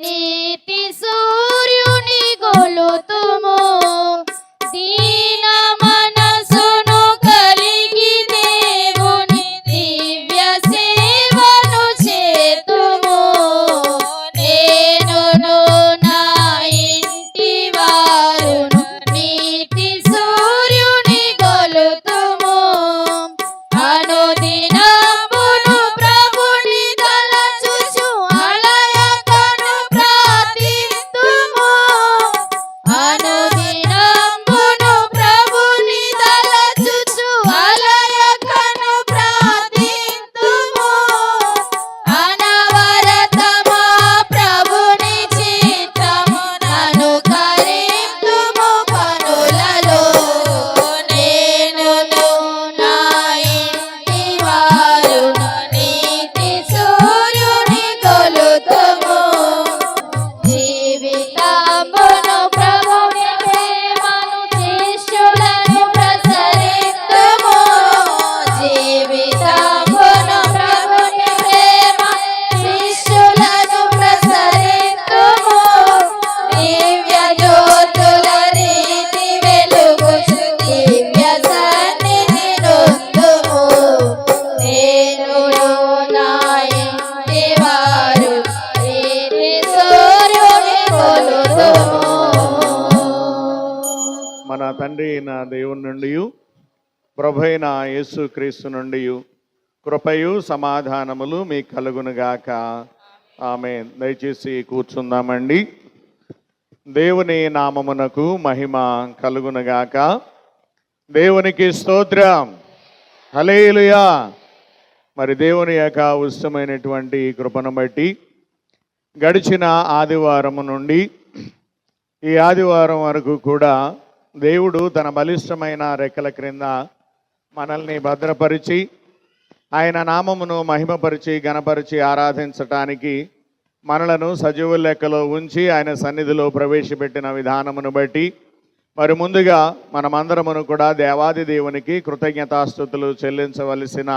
నీతి సూర్యుని గొలుతుము. దీన మనసును కలిగి దేవుని దివ్య సేవను చేతుము. నేనును నా ఇంటి వారును నీతి సూర్యుని గొలుతుము. అనుదినమును ప్రభుని తలచుచు అలయకను ప్రార్థింతుము. అనుదినమును ప్రభుని తలచుచు అలయకను ప్రార్థింతుము. అనవరతమా ప్రభుని చిత్తమునను కరింతుము కనులలో. నేనును నా ఇంటి వారును నీతి సూర్యుని గొలుతుము. జీవితమును ప్రభుని ప్రేమను శిష్యులను ప్రసరిద్దుము. జీవితమును ప్రభుని ప్రేమ శిష్యులను ప్రసరిద్దుము. దివ్య జ్యోతుల రీతి వెలుగుచు దివ్య సన్నిధి నొందుము. నేనును నా ఇంటి వారు నీతి సూర్యుని కొలుతుము. మన తండ్రి అయిన దేవుని నుండి ప్రభు అయిన యేసుక్రీస్తు నుండి కృపయు సమాధానములు మీకు కలుగునుగాక. ఆమేన్. దయచేసి కూర్చుందామండి. దేవుని నామమునకు మహిమ కలుగునుగాక. దేవునికి స్తోత్రం. హల్లెలూయా. మరి దేవుని యొక్క ఉచితమైనటువంటి కృపను బట్టి గడిచిన ఆదివారము నుండి ఈ ఆదివారం వరకు కూడా దేవుడు తన బలిష్టమైన రెక్కల క్రింద మనల్ని భద్రపరిచి ఆయన నామమును మహిమపరిచి గణపరిచి ఆరాధించటానికి మనలను సజీవుల లెక్కలో ఉంచి ఆయన సన్నిధిలో ప్రవేశపెట్టిన విధానమును బట్టి మరి ముందుగా మనమందరమును కూడా దేవాది దేవునికి కృతజ్ఞతాస్తుతులు చెల్లించవలసిన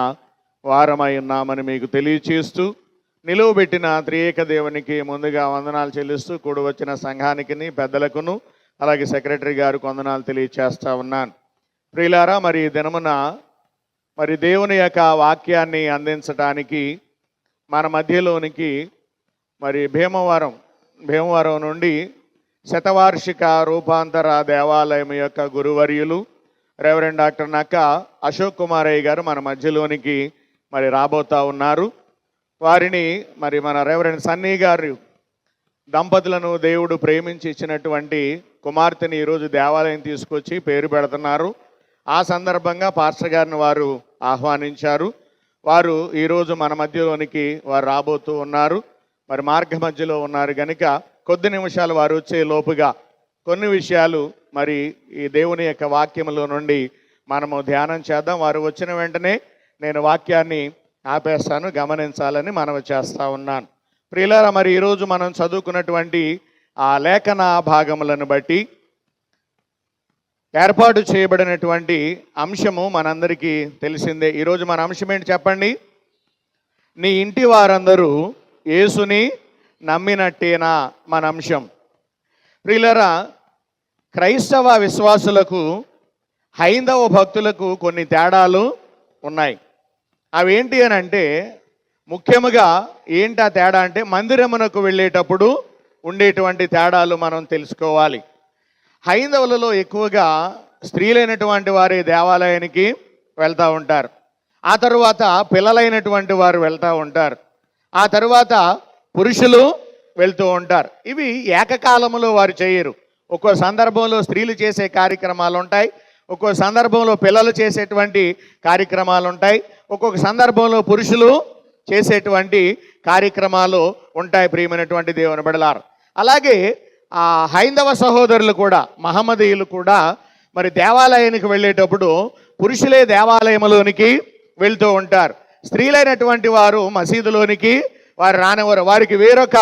వారమై ఉన్నామని మీకు తెలియచేస్తూ నిలువబెట్టిన త్రియేక దేవునికి ముందుగా వందనాలు చెల్లిస్తూ కూడి వచ్చిన సంఘానికి పెద్దలకును అలాగే సెక్రటరీ గారికి వందనాలు తెలియచేస్తా ఉన్నాను. ప్రియులారా, మరి ఈ దినమున మరి దేవుని యొక్క వాక్యాన్ని అందించటానికి మన మధ్యలోనికి మరి భీమవరం నుండి శతవార్షిక రూపాంతర దేవాలయం యొక్క గురువర్యులు రెవరెండ్ డాక్టర్ నక్క అశోక్ కుమారయ్య గారు మన మధ్యలోనికి మరి రాబోతా ఉన్నారు. వారిని మరి మన రెవరెండ్ సన్నీ గారు దంపతులను దేవుడు ప్రేమించి ఇచ్చినటువంటి కుమార్తెని ఈరోజు దేవాలయం తీసుకొచ్చి పేరు పెడుతున్నారు. ఆ సందర్భంగా పాస్టర్ గారిని వారు ఆహ్వానించారు. వారు ఈరోజు మన మధ్యలోనికి వారు రాబోతూ ఉన్నారు. మరి మార్గ మధ్యలో ఉన్నారు కనుక కొద్ది నిమిషాలు వారు వచ్చే లోపుగా కొన్ని విషయాలు మరి ఈ దేవుని యొక్క వాక్యములో నుండి మనము ధ్యానం చేద్దాం. వారు వచ్చిన వెంటనే నేను వాక్యాన్ని ఆపేస్తాను, గమనించాలని మనవి చేస్తూ ఉన్నాను. ప్రియులారా, మరి ఈరోజు మనం చదువుకున్నటువంటి ఆ లేఖన భాగములను బట్టి ఏర్పాటు చేయబడినటువంటి అంశము మనందరికీ తెలిసిందే. ఈరోజు మన అంశం ఏంటి చెప్పండి? నీ ఇంటి వారందరూ యేసుని నమ్మినట్టేనా మన అంశం. ప్రియులారా, క్రైస్తవ విశ్వాసులకు హైందవ భక్తులకు కొన్ని తేడాలు ఉన్నాయి. అవేంటి అని అంటే ముఖ్యముగా ఏంటి ఆ తేడా అంటే మందిరమునకు వెళ్ళేటప్పుడు ఉండేటువంటి తేడాలు మనం తెలుసుకోవాలి. హైందవులలో ఎక్కువగా స్త్రీలైనటువంటి వారి దేవాలయానికి వెళ్తూ ఉంటారు. ఆ తరువాత పిల్లలైనటువంటి వారు వెళ్తూ ఉంటారు. ఆ తరువాత పురుషులు వెళ్తూ ఉంటారు. ఇవి ఏకకాలంలో వారు చేయరు. ఒక్కో సందర్భంలో స్త్రీలు చేసే కార్యక్రమాలు ఉంటాయి, ఒక్కో సందర్భంలో పిల్లలు చేసేటువంటి కార్యక్రమాలు ఉంటాయి, ఒక్కొక్క సందర్భంలో పురుషులు చేసేటువంటి కార్యక్రమాలు ఉంటాయి. ప్రియమైనటువంటి దేవుని బిడ్డలారా, అలాగే ఆ హైందవ సహోదరులు కూడా మహమ్మదీయులు కూడా మరి దేవాలయానికి వెళ్ళేటప్పుడు పురుషులే దేవాలయంలోనికి వెళ్తూ ఉంటారు. స్త్రీలైనటువంటి వారు మసీదులోనికి వారు రానివారు. వారికి వేరొక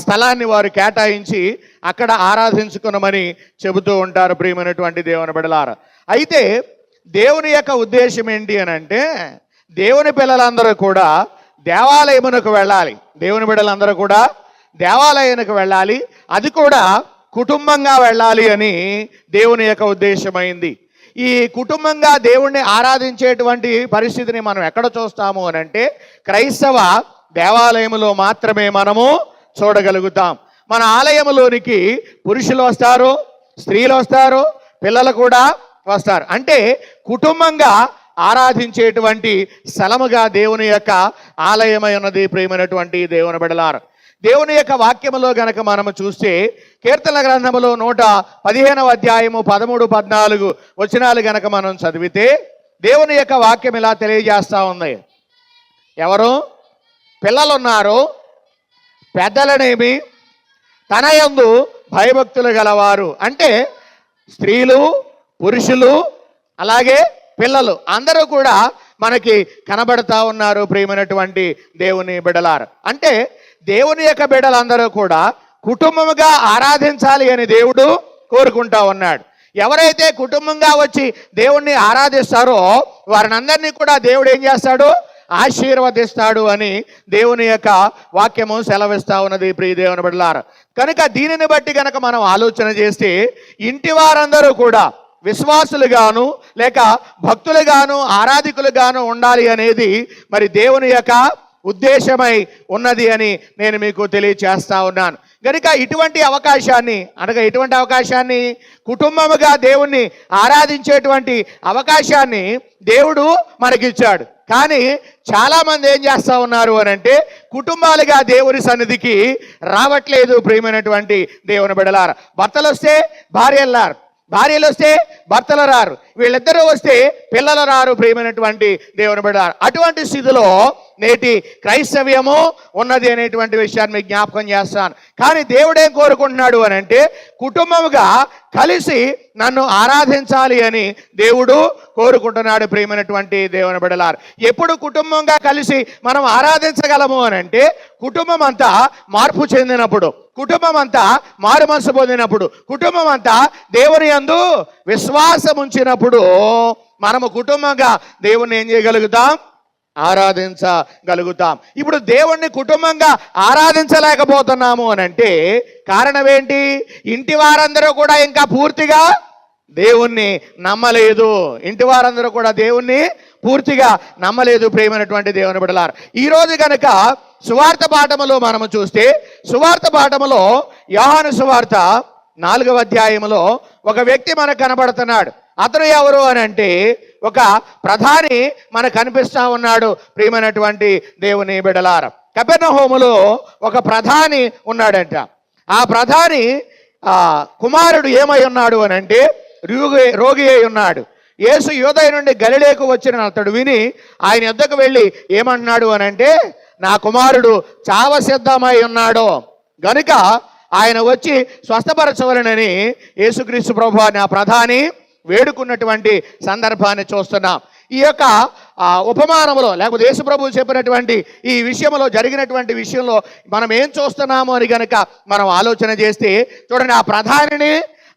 స్థలాన్ని వారు కేటాయించి అక్కడ ఆరాధించుకునమని చెబుతూ ఉంటారు. ప్రియమైనటువంటి దేవుని బిడ్డలారా, అయితే దేవుని యొక్క ఉద్దేశం ఏంటి అని అంటే దేవుని పిల్లలందరూ కూడా దేవాలయమునకు వెళ్ళాలి. దేవుని బిడ్డలందరూ కూడా దేవాలయానికి వెళ్ళాలి, అది కూడా కుటుంబంగా వెళ్ళాలి అని దేవుని యొక్క ఉద్దేశమైంది. ఈ కుటుంబంగా దేవుణ్ణి ఆరాధించేటువంటి పరిస్థితిని మనం ఎక్కడ చూస్తాము అని అంటే క్రైస్తవ దేవాలయంలో మాత్రమే మనము చూడగలుగుతాం. మన ఆలయంలోనికి పురుషులు వస్తారు, స్త్రీలు వస్తారు, పిల్లలు కూడా వస్తారు. అంటే కుటుంబంగా ఆరాధించేటువంటి స్థలముగా దేవుని యొక్క ఆలయమై ఉన్నది. ప్రియమైనటువంటి దేవుని బిడ్డలారా, దేవుని యొక్క వాక్యములో గనక మనము చూస్తే కీర్తన గ్రంథములో 115వ అధ్యాయము 13, 14 వచనాలు గనక మనం చదివితే దేవుని యొక్క వాక్యం ఇలా తెలియజేస్తా ఉంది. ఎవరు పిల్లలున్నారు, పెద్దలనేమి తన యందు భయభక్తులు గలవారు. అంటే స్త్రీలు, పురుషులు, అలాగే పిల్లలు అందరూ కూడా మనకి కనబడతా ఉన్నారు. ప్రియమైనటువంటి దేవుని బిడ్డలారు, అంటే దేవుని యొక్క బిడ్డలందరూ కూడా కుటుంబముగా ఆరాధించాలి అని దేవుడు కోరుకుంటా ఉన్నాడు. ఎవరైతే కుటుంబంగా వచ్చి దేవుణ్ణి ఆరాధిస్తారో వారినందరినీ కూడా దేవుడు ఏం చేస్తాడు? ఆశీర్వదిస్తాడు అని దేవుని యొక్క వాక్యము సెలవిస్తా ఉన్నది. ప్రియ దేవుని బిడ్డలారా, కనుక దీనిని బట్టి కనుక మనం ఆలోచన చేస్తే ఇంటి వారందరూ కూడా విశ్వాసులుగాను లేక భక్తులుగాను ఆరాధికులుగాను ఉండాలి అనేది మరి దేవుని యొక్క ఉద్దేశమై ఉన్నది అని నేను మీకు తెలియచేస్తా ఉన్నాను. కనుక ఇటువంటి అవకాశాన్ని కుటుంబముగా దేవుణ్ణి ఆరాధించేటువంటి అవకాశాన్ని దేవుడు మనకిచ్చాడు. కానీ చాలామంది ఏం చేస్తూ ఉన్నారు అని అంటే కుటుంబాలుగా దేవుని సన్నిధికి రావట్లేదు. ప్రియమైనటువంటి దేవుని బిడ్డలారా, భర్తలు వస్తే భార్యలు రారు, భార్యలు వస్తే భర్తలు రారు, వీళ్ళిద్దరూ వస్తే పిల్లలు రారు. ప్రియమైనటువంటి దేవుని బిడ్డలారా, అటువంటి స్థితిలో నేటి క్రైస్తవ్యము ఉన్నది అనేటువంటి విషయాన్ని మీకు జ్ఞాపకం చేస్తాను. కానీ దేవుడేం కోరుకుంటున్నాడు అని అంటే కుటుంబముగా కలిసి నన్ను ఆరాధించాలి అని దేవుడు కోరుకుంటున్నాడు. ప్రియమైనటువంటి దేవుని బిడ్డలారా, ఎప్పుడు కుటుంబంగా కలిసి మనం ఆరాధించగలము అని అంటే కుటుంబం అంతా మార్పు చెందినప్పుడు, కుటుంబం అంతా మారు మనసు పొందినప్పుడు, కుటుంబం అంతా దేవుని యందు విశ్వాసం ఉంచినప్పుడు మనము కుటుంబంగా దేవుణ్ణి ఏం చేయగలుగుతాం? ఆరాధించగలుగుతాం. ఇప్పుడు దేవుణ్ణి కుటుంబంగా ఆరాధించలేకపోతున్నాము అని అంటే కారణం ఏంటి? ఇంటి వారందరూ కూడా ఇంకా పూర్తిగా దేవుణ్ణి నమ్మలేదు. ఇంటి వారందరూ కూడా దేవుణ్ణి పూర్తిగా నమ్మలేదు. ప్రియమైనటువంటి దేవుని బిడ్డలారా, ఈరోజు కనుక సువార్త పాఠములో మనము చూస్తే సువార్త పాఠములో యోహాను సువార్త 4వ అధ్యాయములో ఒక వ్యక్తి మనకు కనబడుతున్నాడు. అతను ఎవరు అని అంటే ఒక ప్రధాని మనకు కనిపిస్తా ఉన్నాడు. ప్రియమైనటువంటి దేవుని బిడ్డలారా, కపెర్నహూములో ఒక ప్రధాని ఉన్నాడంట. ఆ ప్రధాని కుమారుడు ఏమై ఉన్నాడు అని అంటే రోగి అయి ఉన్నాడు. యేసు యూదయ నుండి గలిలయకు వచ్చిన అతడు విని ఆయన యొద్దకు వెళ్ళి ఏమంటున్నాడు అని అంటే నా కుమారుడు చావ సిద్ధమై ఉన్నాడు గనుక ఆయన వచ్చి స్వస్థపరచవలనని యేసుక్రీస్తు ప్రభువారిని ఆ ప్రధాని వేడుకున్నటువంటి సందర్భాన్ని చూస్తున్నాం. ఈ యొక్క ఉపమానంలో లేకపోతే యేసు ప్రభువు చెప్పినటువంటి ఈ విషయంలో జరిగినటువంటి విషయంలో మనం ఏం చూస్తున్నాము అని కనుక మనం ఆలోచన చేస్తే చూడండి, ఆ ప్రధానిని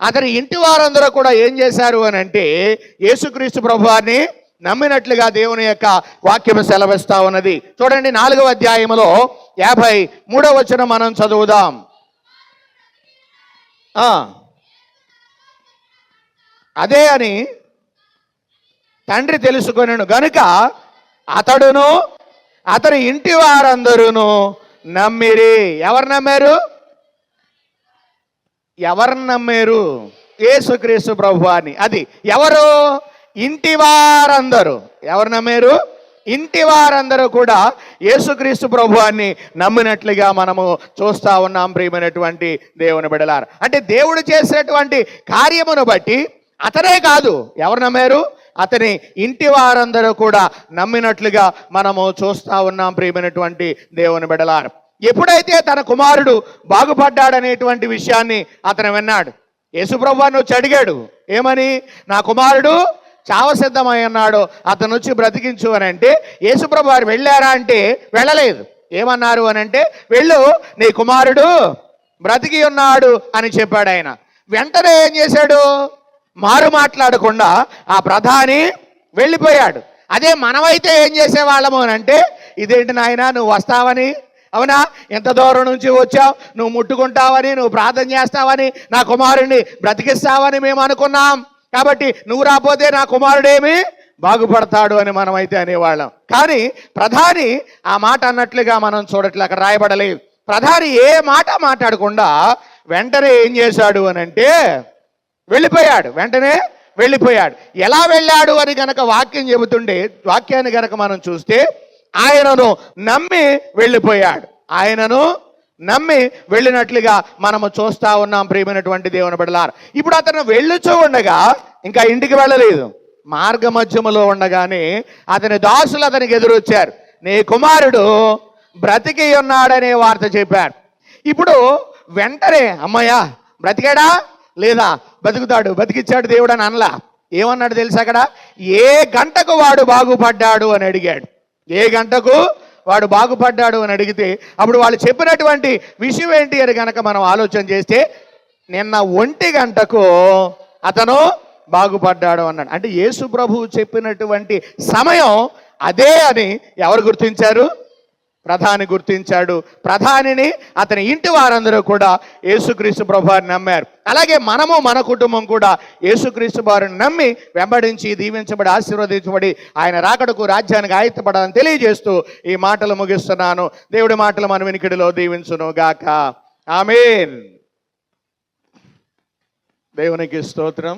అతని ఇంటి వారందరూ కూడా ఏం చేశారు అని అంటే యేసుక్రీస్తు ప్రభువారిని నమ్మినట్లుగా దేవుని యొక్క వాక్యం సెలవిస్తా ఉన్నది. చూడండి, 4వ అధ్యాయములో 53వ వచనం మనం చదువుదాం. అదే అని తండ్రి తెలుసుకొనెను గనుక అతడును అతని ఇంటి వారందరూను నమ్మిరి. ఎవరు నమ్మారు? యేసుక్రీస్తు ప్రభువాని. అది ఎవరు? ఇంటి వారందరూ. ఎవరు నమ్మారు? ఇంటి వారందరూ కూడా యేసుక్రీస్తు ప్రభువాన్ని నమ్మినట్లుగా మనము చూస్తా ఉన్నాం. ప్రియమైనటువంటి దేవుని బిడ్డలారా, అంటే దేవుడు చేసినటువంటి కార్యమును బట్టి అతనే కాదు, ఎవరు నమ్మారు? అతని ఇంటి వారందరూ కూడా నమ్మినట్లుగా మనము చూస్తా ఉన్నాం. ప్రియమైనటువంటి దేవుని బిడ్డలారా, ఎప్పుడైతే తన కుమారుడు బాగుపడ్డాడనేటువంటి విషయాన్ని అతను విన్నాడు, యేసుప్రభువాన్ని వచ్చి అడిగాడు, ఏమని? నా కుమారుడు చావసిద్ధమై ఉన్నాడు, అతను వచ్చి బ్రతికించు అని అంటే యేసుప్రభు వారు వెళ్ళారా అంటే వెళ్ళలేదు. ఏమన్నారు అని అంటే వెళ్ళు, నీ కుమారుడు బ్రతికి ఉన్నాడు అని చెప్పాడు ఆయన. వెంటనే ఏం చేశాడు? మారు మాట్లాడకుండా ఆ ప్రధాని వెళ్ళిపోయాడు. అదే మనమైతే ఏం చేసేవాళ్ళము అని అంటే ఇదేంటి నాయన నువ్వు వస్తావని అవునా? ఎంత దూరం నుంచి వచ్చావు, నువ్వు ముట్టుకుంటావని, నువ్వు ప్రార్థన చేస్తావని, నా కుమారుడిని బ్రతికిస్తావని మేము అనుకున్నాం, కాబట్టి నువ్వు రాకపోతే నా కుమారుడేమి బాగుపడతాడు అని మనమైతే అనేవాళ్ళం. కానీ ప్రధాని ఆ మాట అన్నట్లుగా మనం చూడట్లే, అక్కడ రాయబడలేదు. ప్రధాని ఏ మాట మాట్లాడకుండా వెంటనే ఏం చేశాడు అని అంటే వెళ్ళిపోయాడు. వెంటనే వెళ్ళిపోయాడు. ఎలా వెళ్ళాడు అని గనక వాక్యం చెబుతుండే, వాక్యాన్ని గనక మనం చూస్తే ఆయనను నమ్మి వెళ్ళిపోయాడు. ఆయనను నమ్మి వెళ్ళినట్లుగా మనము చూస్తా ఉన్నాం. ప్రియమైనటువంటి దేవుని బిడ్డలారా, ఇప్పుడు అతను వెళ్ళుచూ ఉండగా, ఇంకా ఇంటికి వెళ్ళలేదు, మార్గ మధ్యములో ఉండగానే అతని దాసులు అతనికి ఎదురొచ్చారు. నీ కుమారుడు బ్రతికి ఉన్నాడనే వార్త చెప్పారు. ఇప్పుడు వెంటనే అమ్మయ్యా బ్రతికాడా లేదా, బతుకుతాడు, బతికిచ్చాడు దేవుడు అని అనలా. ఏమన్నాడు తెలుసా? అక్కడ ఏ గంటకు వాడు బాగుపడ్డాడు అని అడిగాడు. ఏ గంటకు వాడు బాగుపడ్డాడు అని అడిగితే అప్పుడు వాళ్ళు చెప్పినటువంటి విషయం ఏంటి అని కనుక మనం ఆలోచన చేస్తే, నిన్న 1 గంటకు అతను బాగుపడ్డాడు అన్నాడు. అంటే యేసు ప్రభువు చెప్పినటువంటి సమయం అదే అని ఎవరు గుర్తించారు? ప్రధాని గుర్తించాడు. ప్రధానిని, అతని ఇంటి వారందరూ కూడా యేసుక్రీస్తు ప్రభువారిని నమ్మారు. అలాగే మనము, మన కుటుంబం కూడా యేసుక్రీస్తు వారిని నమ్మి వెంబడించి దీవించబడి ఆశీర్వదించబడి ఆయన రాకడకు, రాజ్యానికి ఆయుత్తపడాలని తెలియజేస్తూ ఈ మాటలు ముగిస్తున్నాను. దేవుడి మాటలు మన వినికిడిలో దీవించును గాక. ఆమేన్. దేవునికి స్తోత్రం.